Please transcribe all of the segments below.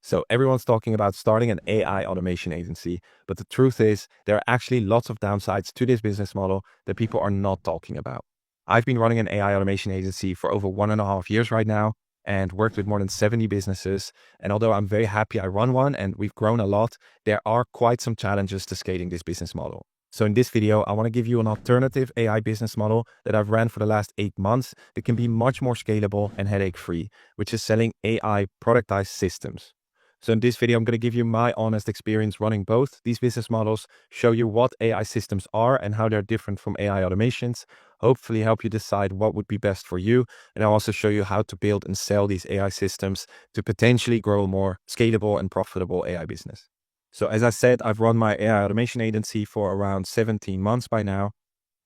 So everyone's talking about starting an AI automation agency, but the truth is there are actually lots of downsides to this business model that people are not talking about. I've been running an AI automation agency for over 1.5 years right now and worked with more than 70 businesses. And although I'm very happy I run one and we've grown a lot, there are quite some challenges to scaling this business model. So in this video, I want to give you an alternative AI business model that I've ran for the last 8 months that can be much more scalable and headache-free, which is selling AI productized systems. So in this video, I'm going to give you my honest experience running both these business models, show you what AI systems are and how they're different from AI automations, hopefully help you decide what would be best for you. And I'll also show you how to build and sell these AI systems to potentially grow a more scalable and profitable AI business. So as I said, I've run my AI automation agency for around 17 months by now.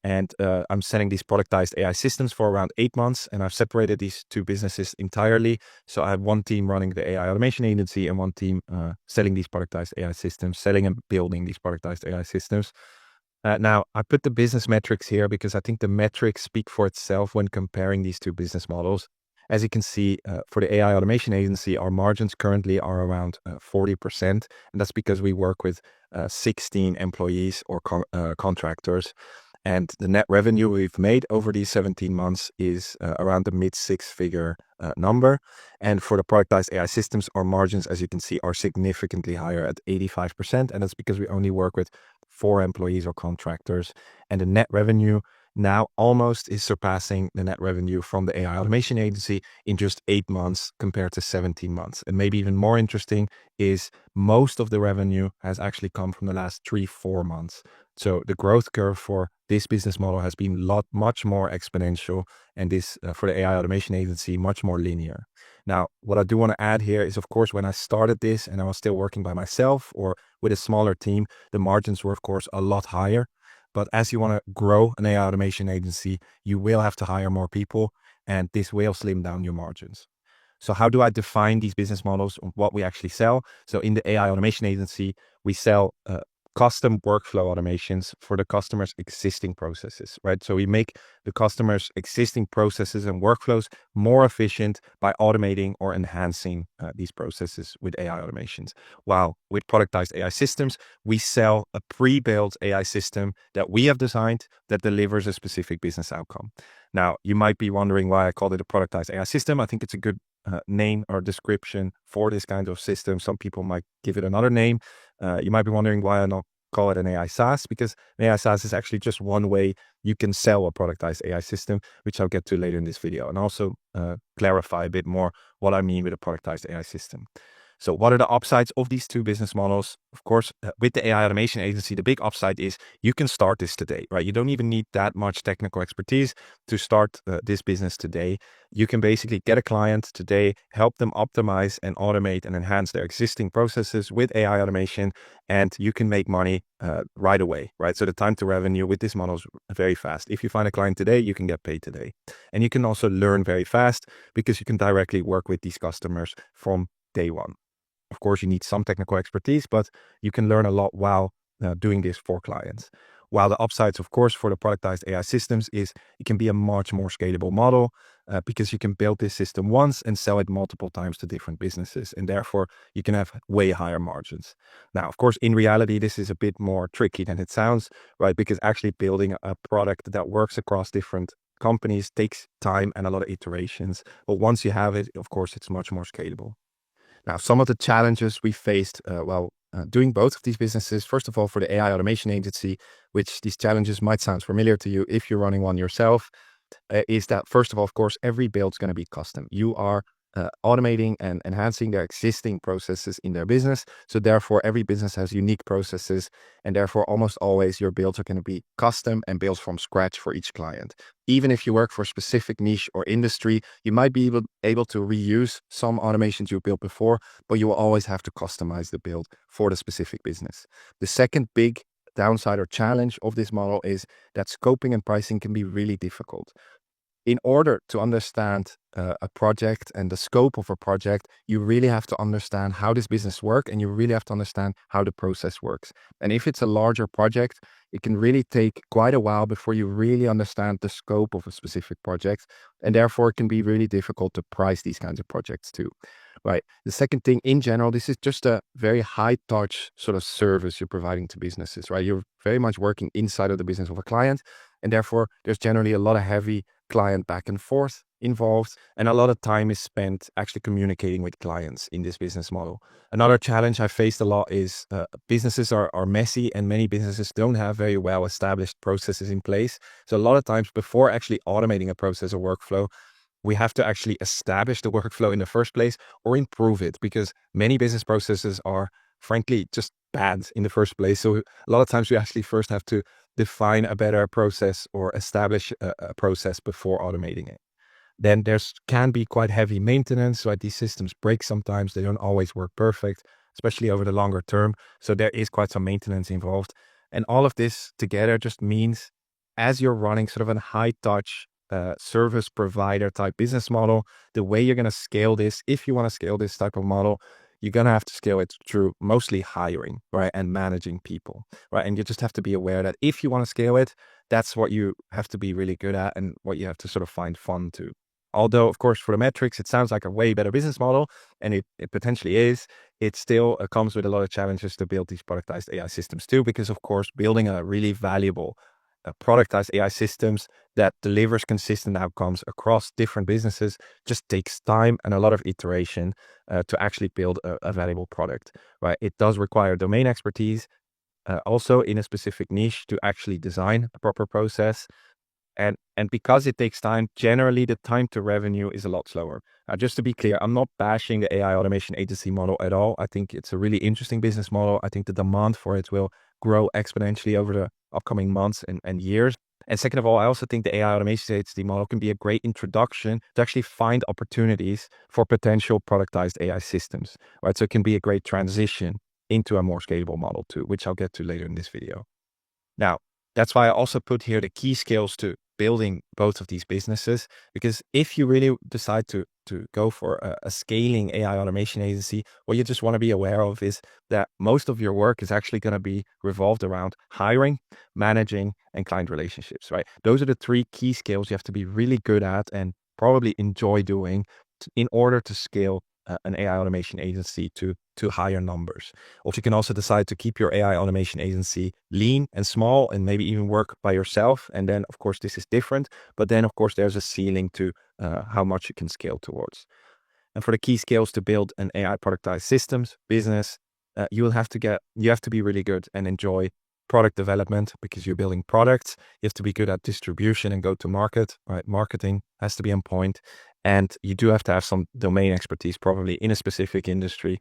And I'm selling these productized AI systems for around 8 months. And I've separated these two businesses entirely. So I have one team running the AI automation agency and one team selling these productized AI systems, selling and building these productized AI systems. Now, I put the business metrics here because I think the metrics speak for itself when comparing these two business models. As you can see, for the AI automation agency, our margins currently are around 40%. And that's because we work with 16 employees or contractors. And the net revenue we've made over these 17 months is around the mid six-figure number. And for the productized AI systems, our margins, as you can see, are significantly higher at 85%. And that's because we only work with 4 employees or contractors. And the net revenue now almost is surpassing the net revenue from the AI automation agency in just 8 months compared to 17 months. And maybe even more interesting is most of the revenue has actually come from the last 3-4 months. So the growth curve for this business model has been much more exponential, and this for the AI automation agency, much more linear. Now, what I do want to add here is, of course, when I started this and I was still working by myself or with a smaller team, the margins were, of course, a lot higher. But as you want to grow an AI automation agency, you will have to hire more people, and this will slim down your margins. So how do I define these business models of what we actually sell? So in the AI automation agency, we sell custom workflow automations for the customer's existing processes, right? So we make the customer's existing processes and workflows more efficient by automating or enhancing these processes with AI automations. While with productized AI systems, we sell a pre-built AI system that we have designed that delivers a specific business outcome. Now, you might be wondering why I called it a productized AI system. I think it's a good name or description for this kind of system. Some people might give it another name. You might be wondering why I not call it an AI SaaS, because an AI SaaS is actually just one way you can sell a productized AI system, which I'll get to later in this video, and also clarify a bit more what I mean with a productized AI system. So what are the upsides of these two business models? Of course, with the AI automation agency, the big upside is you can start this today, right? You don't even need that much technical expertise to start this business today. You can basically get a client today, help them optimize and automate and enhance their existing processes with AI automation, and you can make money right away, right? So the time to revenue with this model is very fast. If you find a client today, you can get paid today. And you can also learn very fast because you can directly work with these customers from day one. Of course, you need some technical expertise, but you can learn a lot while doing this for clients. While the upsides, of course, for the productized AI systems is it can be a much more scalable model because you can build this system once and sell it multiple times to different businesses. And therefore, you can have way higher margins. Now, of course, in reality, this is a bit more tricky than it sounds, right? Because actually building a product that works across different companies takes time and a lot of iterations. But once you have it, of course, it's much more scalable. Now, some of the challenges we faced while doing both of these businesses, first of all, for the AI automation agency, which these challenges might sound familiar to you if you're running one yourself, is that, first of all, of course, every build is going to be custom. You are automating and enhancing their existing processes in their business. So therefore, every business has unique processes, and therefore almost always your builds are going to be custom and built from scratch for each client. Even if you work for a specific niche or industry, you might be able to reuse some automations you built before, but you will always have to customize the build for the specific business. The second big downside or challenge of this model is that scoping and pricing can be really difficult. In order to understand a project and the scope of a project, you really have to understand how this business works, and you really have to understand how the process works. And if it's a larger project, it can really take quite a while before you really understand the scope of a specific project. And therefore, it can be really difficult to price these kinds of projects too. right? The second thing in general, this is just a very high touch sort of service you're providing to businesses, right? You're very much working inside of the business of a client. And therefore, there's generally a lot of heavy client back and forth involved. And a lot of time is spent actually communicating with clients in this business model. Another challenge I faced a lot is businesses are messy, and many businesses don't have very well established processes in place. So a lot of times before actually automating a process or workflow, we have to actually establish the workflow in the first place or improve it, because many business processes are frankly just bad in the first place. So a lot of times we actually first have to define a better process or establish a process before automating it. Then there's can be quite heavy maintenance, right? These systems break sometimes. They don't always work perfect, especially over the longer term. So there is quite some maintenance involved. And all of this together just means, as you're running sort of a high touch service provider type business model, the way you're going to scale this, if you want to scale this type of model, you're going to have to scale it through mostly hiring, right? And managing people, right? And you just have to be aware that if you want to scale it, that's what you have to be really good at and what you have to sort of find fun to. Although, of course, for the metrics, it sounds like a way better business model, and it potentially is. It still comes with a lot of challenges to build these productized AI systems too, because, of course, building a really valuable productized AI systems that delivers consistent outcomes across different businesses just takes time and a lot of iteration to actually build a valuable product, right? It does require domain expertise, also in a specific niche to actually design a proper process. And because it takes time, generally the time to revenue is a lot slower. Just to be clear, I'm not bashing the AI automation agency model at all. I think it's a really interesting business model. I think the demand for it will grow exponentially over the upcoming months and years. And second of all, I also think the AI automation agency model can be a great introduction to actually find opportunities for potential productized AI systems, right? So it can be a great transition into a more scalable model too, which I'll get to later in this video. Now, that's why I also put here the key skills to building both of these businesses, because if you really decide to go for a scaling AI automation agency, what you just want to be aware of is that most of your work is actually going to be revolved around hiring, managing, and client relationships, right? Those are the three key skills you have to be really good at and probably enjoy doing in order to scale an AI automation agency to higher numbers. Or you can also decide to keep your AI automation agency lean and small and maybe even work by yourself. And then, of course, this is different. But then, of course, there's a ceiling to how much you can scale towards. And for the key skills to build an AI productized systems business, you have to be really good and enjoy product development, because you're building products. You have to be good at distribution and go to market, right? Marketing has to be on point. And you do have to have some domain expertise, probably in a specific industry,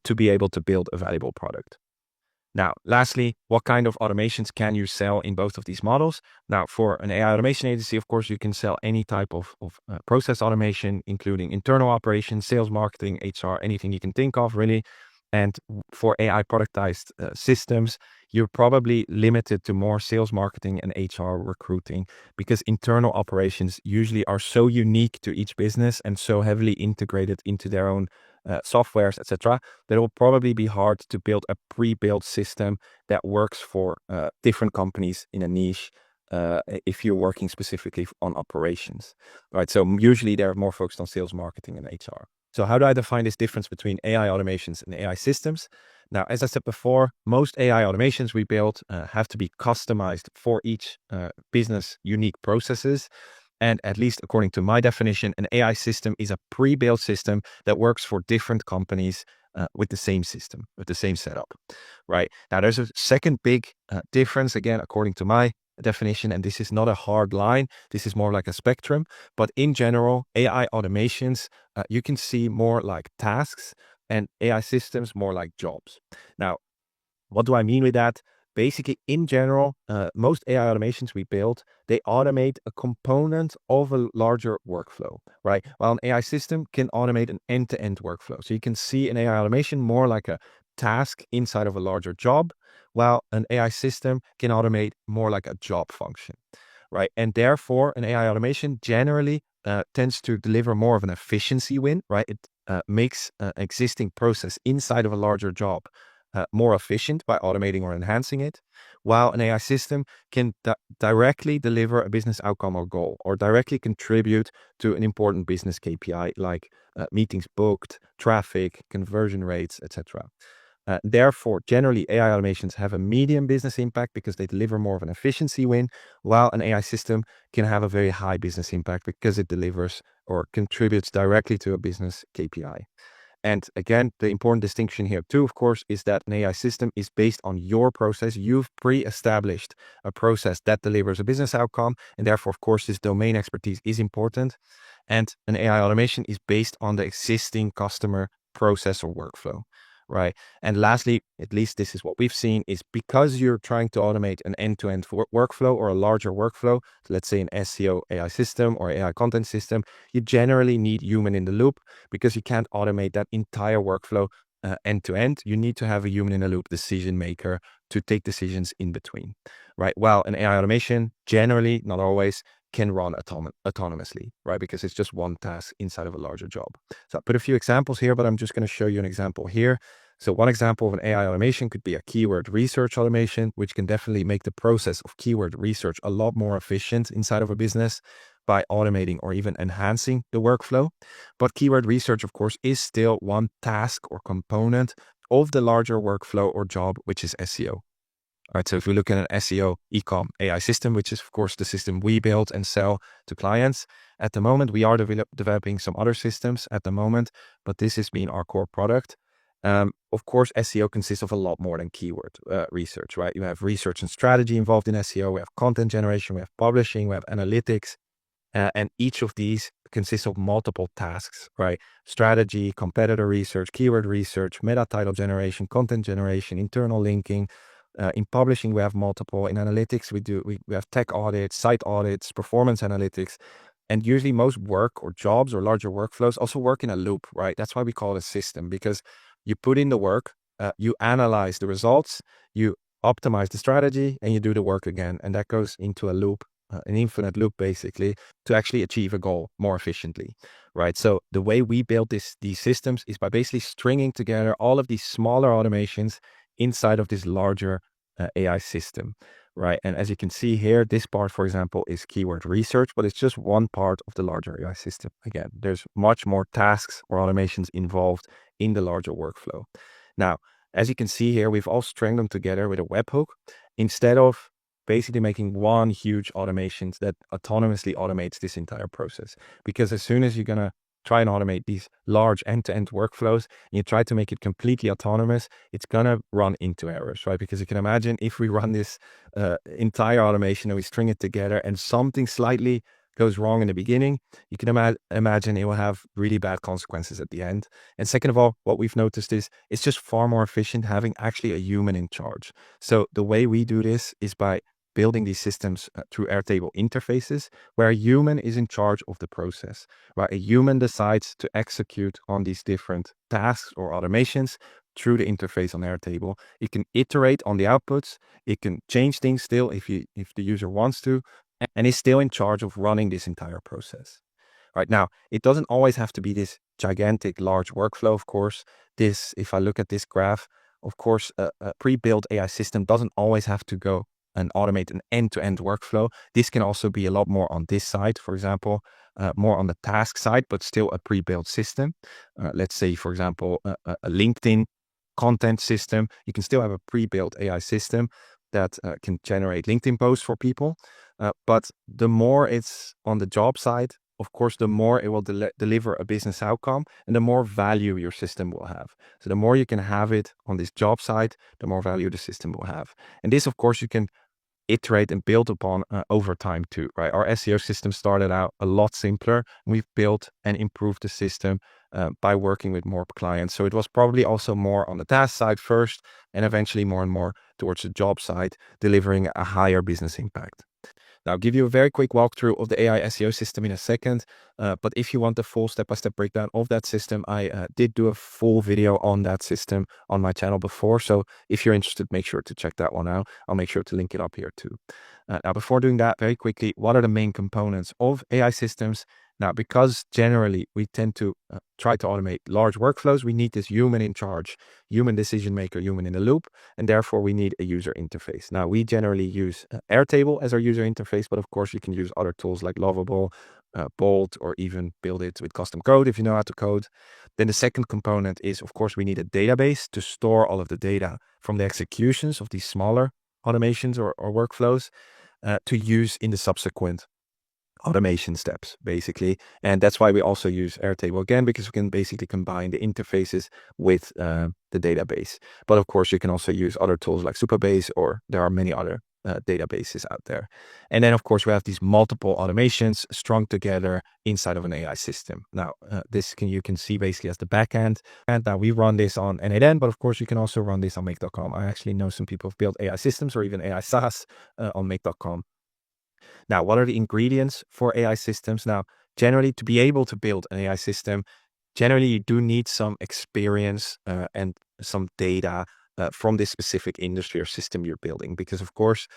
to be able to build a valuable product. Now, lastly, what kind of automations can you sell in both of these models? Now, for an AI automation agency, of course, you can sell any type of process automation, including internal operations, sales, marketing, HR, anything you can think of, really. And for AI productized systems, you're probably limited to more sales, marketing, and HR recruiting, because internal operations usually are so unique to each business and so heavily integrated into their own softwares, etc., that it will probably be hard to build a pre-built system that works for different companies in a niche if you're working specifically on operations, right? So usually they're more focused on sales, marketing, and HR. So how do I define this difference between AI automations and AI systems? Now, as I said before, most AI automations we build have to be customized for each business unique processes. And at least according to my definition, an AI system is a pre-built system that works for different companies with the same system, with the same setup, right? Now, there's a second big difference, again, according to my definition, and this is not a hard line. This is more like a spectrum. But in general, AI automations, you can see more like tasks, and AI systems more like jobs. Now, what do I mean with that? Basically, in general, most AI automations we build, they automate a component of a larger workflow, right? While an AI system can automate an end-to-end workflow. So you can see an AI automation more like a task inside of a larger job, while an AI system can automate more like a job function, right? And therefore, an AI automation generally tends to deliver more of an efficiency win, right? It makes existing process inside of a larger job more efficient by automating or enhancing it, while an AI system can directly deliver a business outcome or goal, or directly contribute to an important business KPI like meetings booked, traffic, conversion rates, etc. Therefore, generally, AI automations have a medium business impact because they deliver more of an efficiency win, while an AI system can have a very high business impact because it delivers or contributes directly to a business KPI. And again, the important distinction here too, of course, is that an AI system is based on your process. You've pre-established a process that delivers a business outcome. And therefore, of course, this domain expertise is important. And an AI automation is based on the existing customer process or workflow, right? And lastly, at least this is what we've seen, is because you're trying to automate an end-to-end workflow or a larger workflow, let's say an SEO AI system or AI content system, you generally need human in the loop because you can't automate that entire workflow end to end. You need to have a human in the loop decision maker to take decisions in between, right? While an AI automation generally, not always, can run autonomously, right? Because it's just one task inside of a larger job. So I put a few examples here, but I'm just going to show you an example here. So one example of an AI automation could be a keyword research automation, which can definitely make the process of keyword research a lot more efficient inside of a business by automating or even enhancing the workflow. But keyword research, of course, is still one task or component of the larger workflow or job, which is SEO. All right, so if we look at an SEO e-com AI system, which is of course the system we build and sell to clients, at the moment we are developing some other systems at the moment, but this has been our core product. Of course, SEO consists of a lot more than keyword research, right? You have research and strategy involved in SEO. We have content generation, we have publishing, we have analytics. And each of these consists of multiple tasks, right? Strategy, competitor research, keyword research, meta title generation, content generation, internal linking. In publishing, we have multiple. In analytics, we have tech audits, site audits, performance analytics. And usually most work or jobs or larger workflows also work in a loop, right? That's why we call it a system, because you put in the work, you analyze the results, you optimize the strategy, and you do the work again. And that goes into a loop, an infinite loop, basically, to actually achieve a goal more efficiently, right? So the way we build these systems is by basically stringing together all of these smaller automations inside of this larger AI system, right? And as you can see here, this part, for example, is keyword research, but it's just one part of the larger AI system. Again, there's much more tasks or automations involved in the larger workflow. Now, as you can see here, we've all stringed them together with a webhook instead of basically making one huge automation that autonomously automates this entire process. Because as soon as you're going to try and automate these large end-to-end workflows, and you try to make it completely autonomous, it's going to run into errors, right? Because you can imagine if we run this entire automation and we string it together and something slightly goes wrong in the beginning, you can imagine it will have really bad consequences at the end. And second of all, what we've noticed is it's just far more efficient having actually a human in charge. So the way we do this is by building these systems through Airtable interfaces, where a human is in charge of the process, right? A human decides to execute on these different tasks or automations through the interface on Airtable. It can iterate on the outputs. It can change things still if the user wants to, and is still in charge of running this entire process. Right now, it doesn't always have to be this gigantic, large workflow, of course. If I look at this graph, of course, a pre-built AI system doesn't always have to go and automate an end-to-end workflow. This can also be a lot more on this side, for example, more on the task side, but still a pre-built system. Let's say, for example, a LinkedIn content system. You can still have a pre-built AI system that can generate LinkedIn posts for people. But the more it's on the job side, of course, the more it will deliver a business outcome and the more value your system will have. So the more you can have it on this job side, the more value the system will have. And this, of course, you can iterate and build upon over time too, right? Our SEO system started out a lot simpler. We've built and improved the system by working with more clients. So it was probably also more on the task side first, and eventually more and more towards the job side, delivering a higher business impact. Now, I'll give you a very quick walkthrough of the AI SEO system in a second, but if you want the full step-by-step breakdown of that system, I did do a full video on that system on my channel before, so if you're interested, make sure to check that one out. I'll make sure to link it up here too. Now, before doing that, very quickly, what are the main components of AI systems? Now, because generally we tend to try to automate large workflows, we need this human in charge, human decision maker, human in the loop, and therefore we need a user interface. Now, we generally use Airtable as our user interface, but of course you can use other tools like Lovable, Bolt, or even build it with custom code if you know how to code. Then the second component is, of course, we need a database to store all of the data from the executions of these smaller automations or workflows to use in the subsequent automation steps, basically. And that's why we also use Airtable again, because we can basically combine the interfaces with the database. But of course, you can also use other tools like Supabase, or there are many other databases out there. And then, of course, we have these multiple automations strung together inside of an AI system. Now, you can see basically as the backend. And now we run this on n8n, but of course, you can also run this on make.com. I actually know some people have built AI systems or even AI SaaS on make.com. Now, what are the ingredients for AI systems? Now, generally, to be able to build an AI system, generally you do need some experience and some data from this specific industry or system you're building, because of course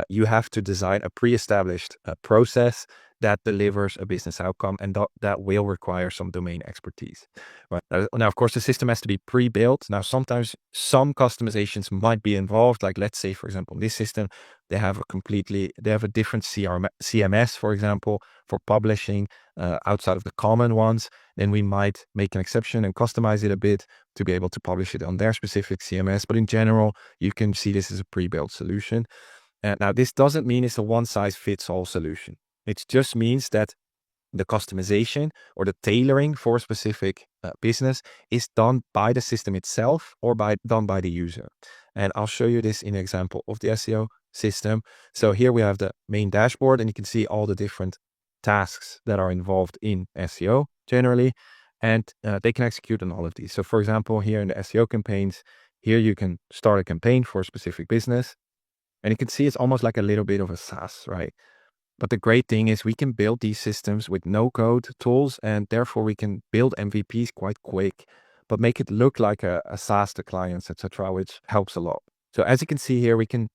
you have to design a pre-established process that delivers a business outcome, and that will require some domain expertise. Right. Now, of course, the system has to be pre-built. Now, sometimes some customizations might be involved. Like, let's say, for example, in this system, they have a different CMS, for example, for publishing outside of the common ones. Then we might make an exception and customize it a bit to be able to publish it on their specific CMS. But in general, you can see this as a pre-built solution. Now, this doesn't mean it's a one-size-fits-all solution. It just means that the customization or the tailoring for a specific business is done by the system itself or done by the user. And I'll show you this in an example of the SEO system. So here we have the main dashboard, and you can see all the different tasks that are involved in SEO generally, and they can execute on all of these. So for example, here in the SEO campaigns, here you can start a campaign for a specific business, and you can see it's almost like a little bit of a SaaS, right? But the great thing is we can build these systems with no code tools, and therefore we can build MVPs quite quick, but make it look like a SaaS to clients, etc., which helps a lot. So as you can see here, we can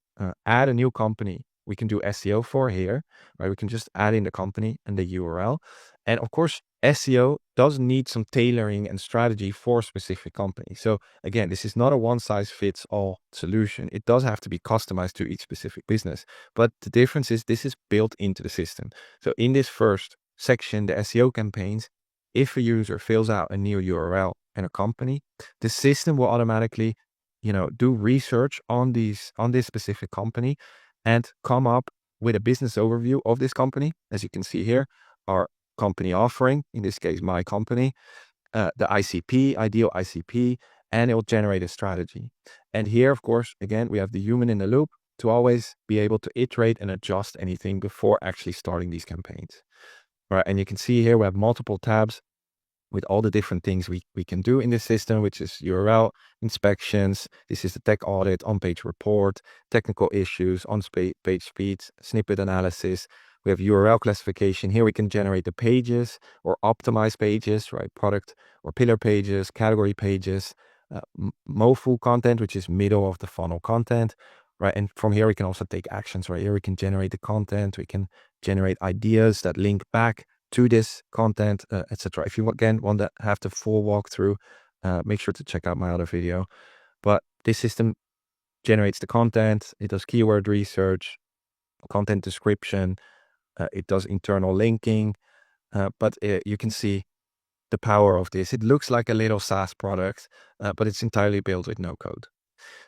add a new company. We can do SEO for here, right? We can just add in the company and the URL. And of course, SEO does need some tailoring and strategy for a specific company. So again, this is not a one size fits all solution. It does have to be customized to each specific business. But the difference is this is built into the system. So in this first section, the SEO campaigns, if a user fills out a new URL and a company, the system will automatically, do research on this specific company and come up with a business overview of this company. As you can see here, our company offering, in this case, my company, the ICP, ideal ICP, and it will generate a strategy. And here, of course, again, we have the human in the loop to always be able to iterate and adjust anything before actually starting these campaigns. All right, and you can see here we have multiple tabs with all the different things we can do in this system, which is URL inspections. This is the tech audit, on-page report, technical issues, on-page speeds, snippet analysis. We have URL classification. Here we can generate the pages or optimize pages, right? Product or pillar pages, category pages, MOFU content, which is middle of the funnel content, right? And from here, we can also take actions, right? Here we can generate the content. We can generate ideas that link back to this content, etc. If you again want to have the full walkthrough, make sure to check out my other video. But this system generates the content. It does keyword research, content description. It does internal linking. But you can see the power of this. It looks like a little SaaS product, but it's entirely built with no code.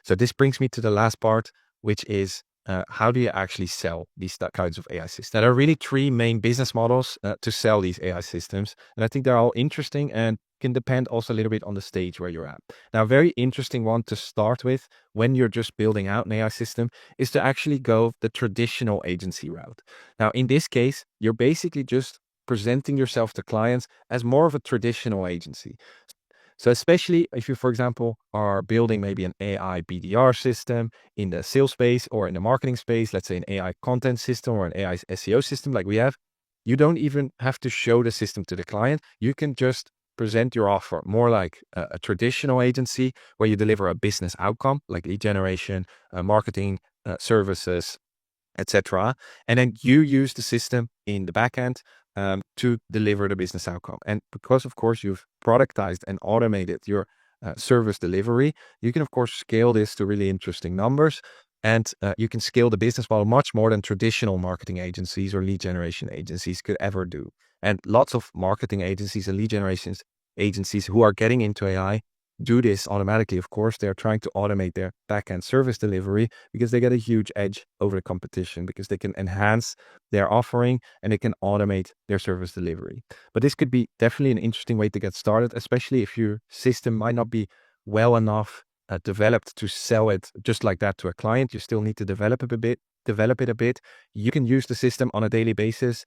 So this brings me to the last part, which is how do you actually sell these kinds of AI systems? There are really three main business models to sell these AI systems. And I think they're all interesting and can depend also a little bit on the stage where you're at. Now, a very interesting one to start with when you're just building out an AI system is to actually go the traditional agency route. Now, in this case, you're basically just presenting yourself to clients as more of a traditional agency. So especially if you, for example, are building maybe an AI BDR system in the sales space or in the marketing space, let's say an AI content system or an AI SEO system like we have, you don't even have to show the system to the client. You can just present your offer more like a traditional agency where you deliver a business outcome like lead generation, marketing, services, etc. And then you use the system in the backend to deliver the business outcome. And because, of course, you've productized and automated your service delivery, you can, of course, scale this to really interesting numbers. And you can scale the business model much more than traditional marketing agencies or lead generation agencies could ever do. And lots of marketing agencies and lead generation agencies who are getting into AI do this automatically. Of course, they're trying to automate their back-end service delivery because they get a huge edge over the competition, because they can enhance their offering and they can automate their service delivery. But this could be definitely an interesting way to get started, especially if your system might not be well enough developed to sell it just like that to a client. You still need to develop it a bit. You can use the system on a daily basis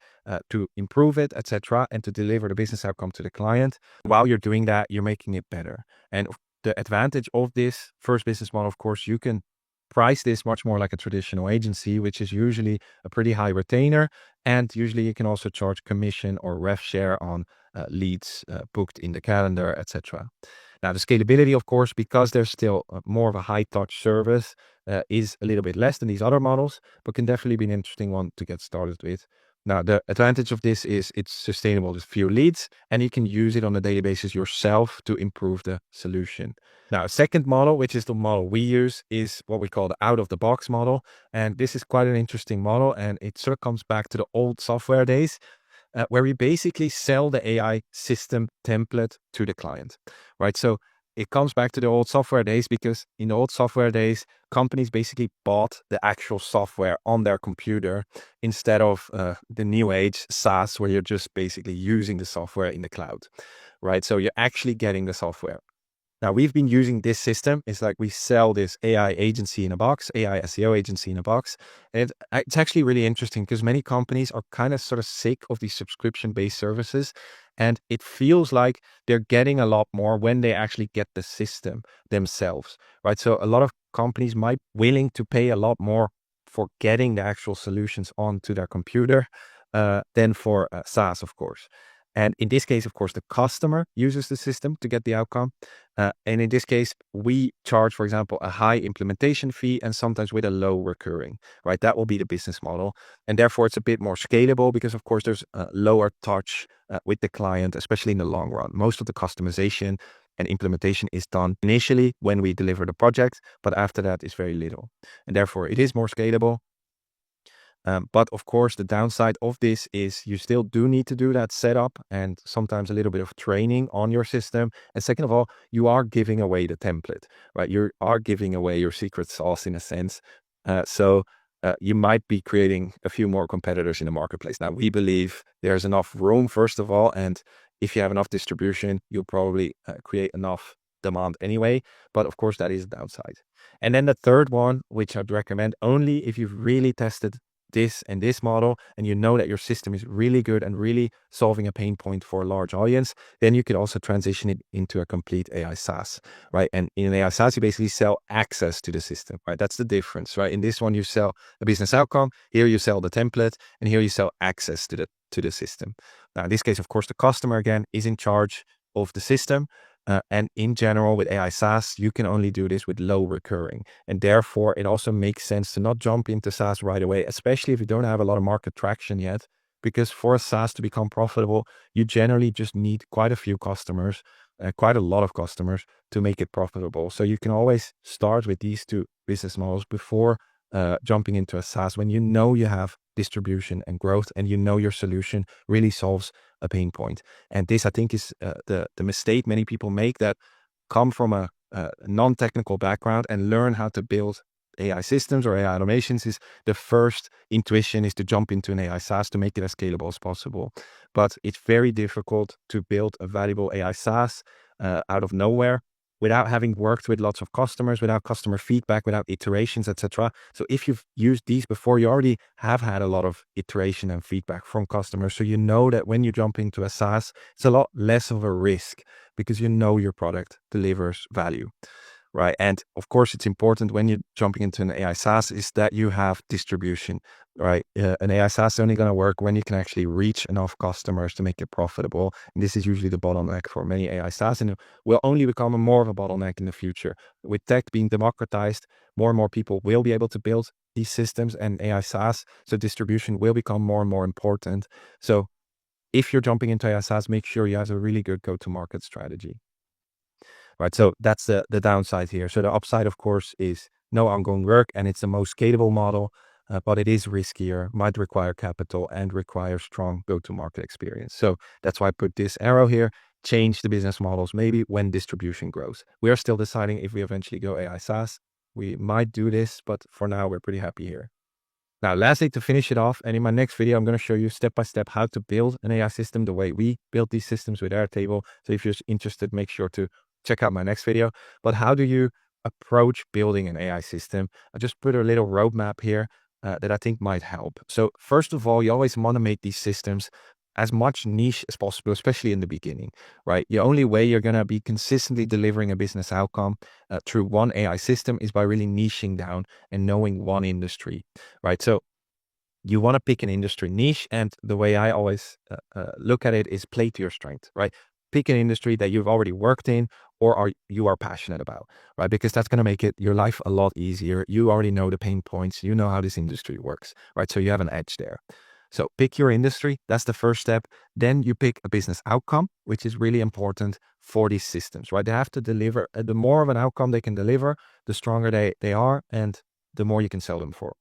to improve it, etc., and to deliver the business outcome to the client. While you're doing that, you're making it better. And the advantage of this first business model, of course, you can price this much more like a traditional agency, which is usually a pretty high retainer. And usually you can also charge commission or rev share on leads booked in the calendar, etc. Now, the scalability, of course, because there's still more of a high touch service, is a little bit less than these other models, but can definitely be an interesting one to get started with. Now, the advantage of this is it's sustainable with few leads, and you can use it on a daily basis yourself to improve the solution. Now, a second model, which is the model we use, is what we call the out-of-the-box model. And this is quite an interesting model, and it sort of comes back to the old software days, where we basically sell the AI system template to the client, right? So it comes back to the old software days, because in the old software days, companies basically bought the actual software on their computer instead of the new age SaaS, where you're just basically using the software in the cloud, right? So you're actually getting the software. Now, we've been using this system. It's like we sell this AI agency in a box, AI SEO agency in a box. And it's actually really interesting because many companies are kind of sort of sick of these subscription-based services. And it feels like they're getting a lot more when they actually get the system themselves, right? So a lot of companies might be willing to pay a lot more for getting the actual solutions onto their computer than for SaaS, of course. And in this case, of course, the customer uses the system to get the outcome. And in this case, we charge, for example, a high implementation fee and sometimes with a low recurring, right? That will be the business model. And therefore, it's a bit more scalable because, of course, there's a lower touch with the client, especially in the long run. Most of the customization and implementation is done initially when we deliver the project, but after that is very little. And therefore, it is more scalable. But of course, the downside of this is you still do need to do that setup and sometimes a little bit of training on your system. And second of all, you are giving away the template, right? You are giving away your secret sauce in a sense. So you might be creating a few more competitors in the marketplace. Now, we believe there's enough room, first of all, and if you have enough distribution, you'll probably create enough demand anyway. But of course, that is a downside. And then the third one, which I'd recommend only if you've really tested this and this model, and you know that your system is really good and really solving a pain point for a large audience, then you could also transition it into a complete AI SaaS, right? And in an AI SaaS, you basically sell access to the system, right? That's the difference, right? In this one, you sell a business outcome. Here you sell the template, and here you sell access to the system. Now, in this case, of course, the customer again is in charge of the system. And in general, with AI SaaS, you can only do this with low recurring. And therefore, it also makes sense to not jump into SaaS right away, especially if you don't have a lot of market traction yet. Because for a SaaS to become profitable, you generally just need quite a few customers, quite a lot of customers to make it profitable. So you can always start with these two business models before jumping into a SaaS when you know you have distribution and growth and you know your solution really solves a pain point. And this, I think, is the mistake many people make that come from a non-technical background and learn how to build AI systems or AI automations. Is the first intuition is to jump into an AI SaaS to make it as scalable as possible. But it's very difficult to build a valuable AI SaaS out of nowhere without having worked with lots of customers, without customer feedback, without iterations, etc. So if you've used these before, you already have had a lot of iteration and feedback from customers. So you know that when you jump into a SaaS, it's a lot less of a risk because you know your product delivers value. Right. And of course, it's important when you're jumping into an AI SaaS is that you have distribution, right? An AI SaaS is only going to work when you can actually reach enough customers to make it profitable. And this is usually the bottleneck for many AI SaaS, and it will only become more of a bottleneck in the future. With tech being democratized, more and more people will be able to build these systems and AI SaaS. So distribution will become more and more important. So if you're jumping into AI SaaS, make sure you have a really good go-to-market strategy. Right. So that's the downside here. So the upside, of course, is no ongoing work, and it's the most scalable model, but it is riskier, might require capital, and require strong go-to-market experience. So that's why I put this arrow here. Change the business models maybe when distribution grows. We are still deciding if we eventually go AI SaaS. We might do this, but for now, we're pretty happy here. Now, lastly, to finish it off, and in my next video, I'm going to show you step by step how to build an AI system the way we build these systems with Airtable. So if you're interested, make sure to check out my next video. But how do you approach building an AI system? I just put a little roadmap here that I think might help. So first of all, you always want to make these systems as much niche as possible, especially in the beginning, right? The only way you're going to be consistently delivering a business outcome through one AI system is by really niching down and knowing one industry, right? So you want to pick an industry niche, and the way I always look at it is play to your strength, right? Pick an industry that you've already worked in or you are passionate about, right? Because that's going to make it your life a lot easier. You already know the pain points. You know how this industry works, right? So you have an edge there. So pick your industry. That's the first step. Then you pick a business outcome, which is really important for these systems, right? They have to deliver. The more of an outcome they can deliver, the stronger they are, and the more you can sell them for,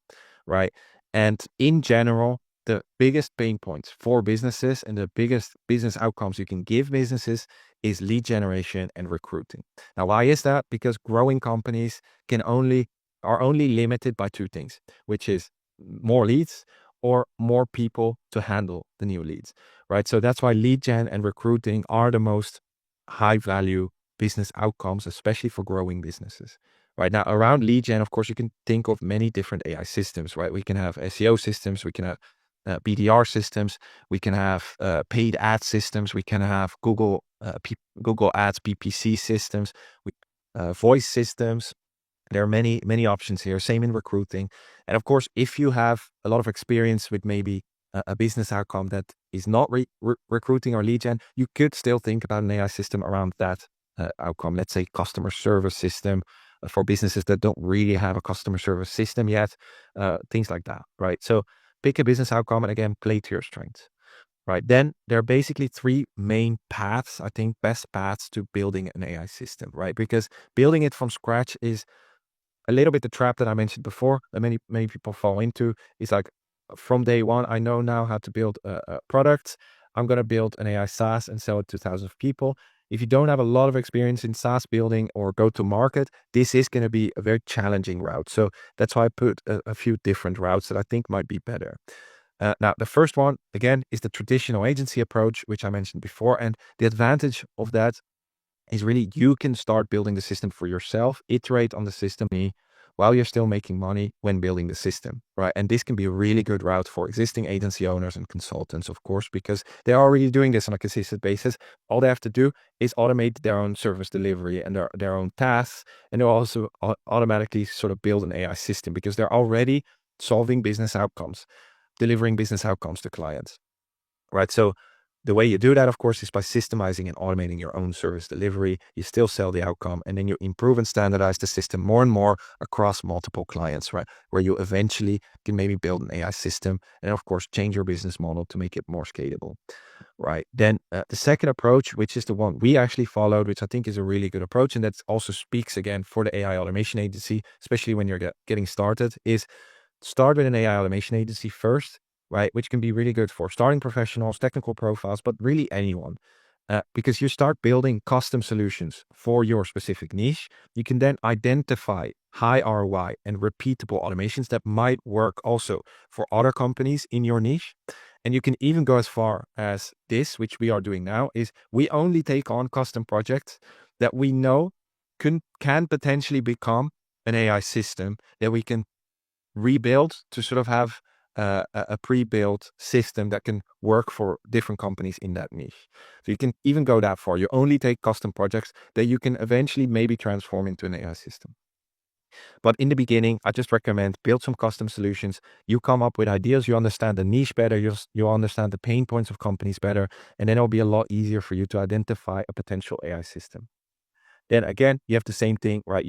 right? And in general, the biggest pain points for businesses and the biggest business outcomes you can give businesses is lead generation and recruiting. Now, why is that? Because growing companies are only limited by two things, which is more leads or more people to handle the new leads, right? So that's why lead gen and recruiting are the most high value business outcomes, especially for growing businesses. Right now, around lead gen, of course, you can think of many different AI systems, right? We can have SEO systems, we can have BDR systems, we can have paid ad systems, we can have Google Ads PPC systems, voice systems. There are many, many options here. Same in recruiting. And of course, if you have a lot of experience with maybe a business outcome that is not recruiting or lead gen, you could still think about an AI system around that outcome. Let's say customer service system for businesses that don't really have a customer service system yet, things like that, right? So pick a business outcome and again, play to your strengths, right? Then there are basically three main paths, I think, best paths to building an AI system, right? Because building it from scratch is a little bit the trap that I mentioned before that many people fall into is like from day one, I know now how to build a product. I'm going to build an AI SaaS and sell it to thousands of people. If you don't have a lot of experience in SaaS building or go to market, this is going to be a very challenging route. So that's why I put a few different routes that I think might be better. Now, the first one, again, is the traditional agency approach, which I mentioned before. And the advantage of that is really you can start building the system for yourself, iterate on the system while you're still making money when building the system, right? And this can be a really good route for existing agency owners and consultants, of course, because they're already doing this on a consistent basis. All they have to do is automate their own service delivery and their own tasks. And they'll also automatically sort of build an AI system because they're already solving business outcomes, delivering business outcomes to clients, right? So the way you do that, of course, is by systemizing and automating your own service delivery. You still sell the outcome, and then you improve and standardize the system more and more across multiple clients, right? Where you eventually can maybe build an AI system and, of course, change your business model to make it more scalable, right? Then the second approach, which is the one we actually followed, which I think is a really good approach, and that also speaks again for the AI automation agency, especially when you're getting started, is start with an AI automation agency first, right? Which can be really good for starting professionals, technical profiles, but really anyone. Because you start building custom solutions for your specific niche, you can then identify high ROI and repeatable automations that might work also for other companies in your niche. And you can even go as far as this, which we are doing now, is we only take on custom projects that we know can potentially become an AI system that we can rebuild to sort of have a pre-built system that can work for different companies in that niche. So you can even go that far. You only take custom projects that you can eventually maybe transform into an AI system. But in the beginning, I just recommend build some custom solutions. You come up with ideas, you understand the niche better, you understand the pain points of companies better, and then it'll be a lot easier for you to identify a potential AI system. Then again, you have the same thing, right?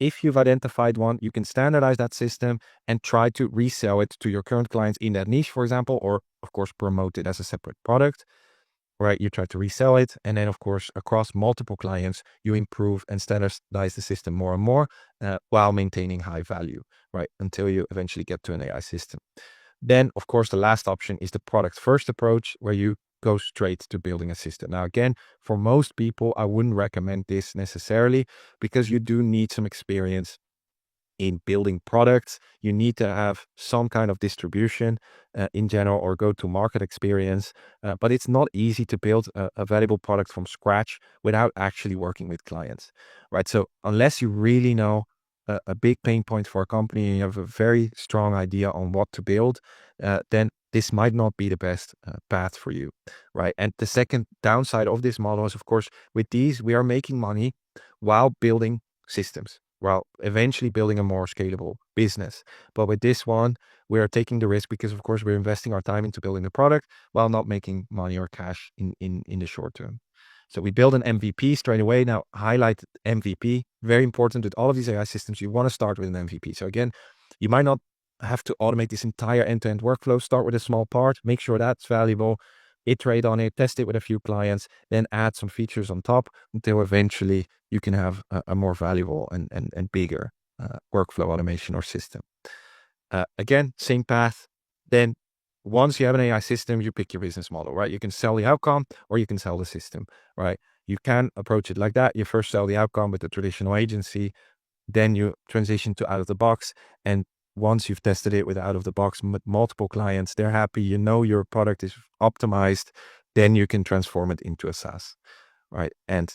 If you've identified one, you can standardize that system and try to resell it to your current clients in that niche, for example, or of course, promote it as a separate product, right? You try to resell it. And then of course, across multiple clients, you improve and standardize the system more and more while maintaining high value, right? Until you eventually get to an AI system. Then, of course, the last option is the product first approach, where you go straight to building a system. Now, again, for most people, I wouldn't recommend this necessarily because you do need some experience in building products. You need to have some kind of distribution in general or go to market experience. But it's not easy to build a valuable product from scratch without actually working with clients, right? So unless you really know a big pain point for a company and you have a very strong idea on what to build, then this might not be the best path for you, right? And the second downside of this model is, of course, with these, we are making money while building systems, while eventually building a more scalable business. But with this one, we're taking the risk because, of course, we're investing our time into building the product while not making money or cash in the short term. So we build an MVP straight away. Now, highlight MVP, very important with all of these AI systems. You want to start with an MVP. So again, you might not have to automate this entire end-to-end workflow. Start with a small part, make sure that's valuable, iterate on it, test it with a few clients, then add some features on top until eventually you can have a more valuable and bigger workflow automation or system. Again, same path. Then once you have an AI system, you pick your business model, right? You can sell the outcome or you can sell the system, right? You can approach it like that. You first sell the outcome with the traditional agency, then you transition to out of the box. And once you've tested it with out of the box with multiple clients, they're happy, you know your product is optimized, then you can transform it into a SaaS, right? And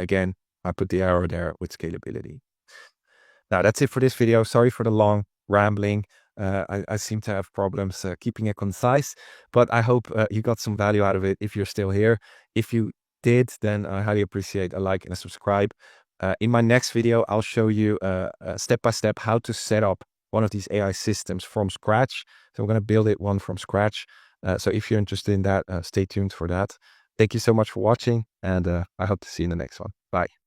again, I put the arrow there with scalability. Now, that's it for this video. Sorry for the long rambling. I seem to have problems keeping it concise, but I hope you got some value out of it if you're still here. If you did, then I highly appreciate a like and a subscribe. In my next video, I'll show you step by step how to set up one of these AI systems from scratch. So I'm going to build it one from scratch. So if you're interested in that, stay tuned for that. Thank you so much for watching, and I hope to see you in the next one. Bye.